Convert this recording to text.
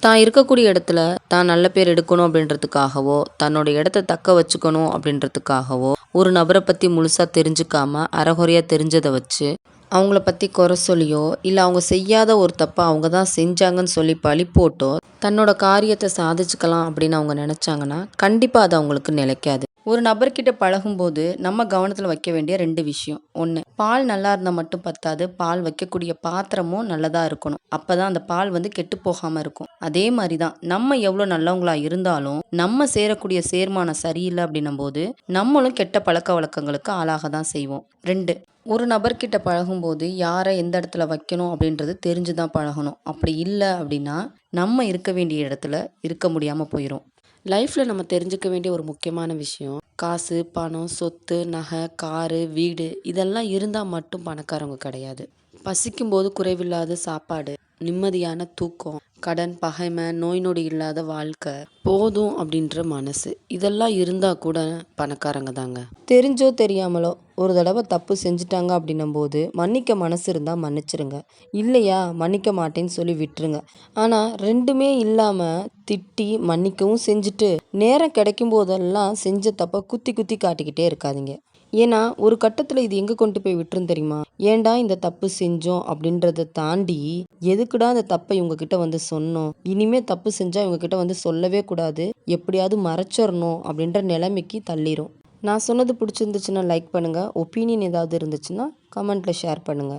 தான் இருக்கக்கூடிய இடத்துல தான் நல்ல பேர் எடுக்கணும் அப்படின்றதுக்காகவோ, தன்னோட இடத்த தக்க வச்சுக்கணும் அப்படின்றதுக்காகவோ, ஒரு நபர பத்தி முழுசா தெரிஞ்சுக்காம, அரைகுறையா தெரிஞ்சத வச்சு, அவங்கள பத்தி குறை சொல்லியோ, இல்ல அவங்க செய்யாத ஒரு தப்ப அவங்க தான் செஞ்சாங்கன்னு சொல்லி பழி போட்டோ, தன்னோட காரியத்த சாதிச்சுக்கலாம் அப்படின்னு அவங்க நெனச்சாங்கன்னா, கண்டிப்பா அது அவங்களுக்கு நிலைக்காது. ஒரு நபர்கிட்ட பழகும்போது நம்ம கவனத்துல வைக்க வேண்டிய 2 விஷயம். 1, பால் நல்லா இருந்தா மட்டும் பத்தாது. பால் வைக்கக்கூடிய பாத்திரமும் நல்லதா இருக்கணும். அப்பதான் அந்த பால் கெட்டு போகாம இருக்கும். அதே மாரி தான் நம்ம எவ்வளோ நல்லவங்களா இருந்தாலும், நம்ம சேரக்கூடிய சேர்மானம் சரியில்ல அப்படின்னும்போது, நம்மளும் கெட்ட பழக்கவழக்கங்களுக்கு ஆளாக தான் செய்வோம். 2, ஒரு நபர்கிட்ட பழகும்போது யார எந்த இடத்துல வைக்கணும் அப்படின்றது தெரிஞ்சு தான் பழகணும். அப்படி இல்ல அப்படின்னா, நம்ம இருக்க வேண்டிய இடத்துல இருக்க முடியாம போயிரும். லைஃப்ல நம்ம தெரிஞ்சுக்க வேண்டிய ஒரு முக்கியமான விஷயம், காசு, பணம், சொத்து, நகை, காரு, வீடு இதெல்லாம் இருந்தா மட்டும் பணக்காரவங்க கிடையாது. பசிக்கும்போது குறைவில்லாத சாப்பாடு, நிம்மதியான தூக்கம், கடன், பகைமை, நோய் நொடி இல்லாத வாழ்க்கை, போதும் அப்படின்ற மனசு இதெல்லாம் இருந்தா கூட பணக்காரங்க தாங்க. தெரிஞ்சோ தெரியாமலோ ஒரு தடவை தப்பு செஞ்சுட்டாங்க அப்படின்னும்போது மன்னிக்க மனசு இருந்தா மன்னிச்சிருங்க. இல்லையா மன்னிக்க மாட்டேன்னு சொல்லி விட்டுருங்க. ஆனா 2மே இல்லாம திட்டி மன்னிக்கவும் செஞ்சுட்டு நேரம் கிடைக்கும் போதெல்லாம் செஞ்ச தப்ப குத்தி குத்தி காட்டிக்கிட்டே இருக்காதீங்க. ஏன்னா ஒரு கட்டத்துல இது எங்க கொண்டு போய் விட்டுரும் தெரியுமா? ஏன்டா இந்த தப்பு செஞ்சோம் அப்படின்றத தாண்டி, எதுக்குடா இந்த தப்ப இவங்க கிட்ட சொன்னோம்? இனிமே தப்பு செஞ்சா இவங்க கிட்ட சொல்லவே கூடாது. எப்படியாவது மறைச்சிறணும் அப்படின்ற நிலைமைக்கு தள்ளிரும். நான் சொன்னது பிடிச்சிருந்துச்சுன்னா லைக் பண்ணுங்க. ஒப்பீனியன் ஏதாவது இருந்துச்சுன்னா கமெண்ட்ல ஷேர் பண்ணுங்க.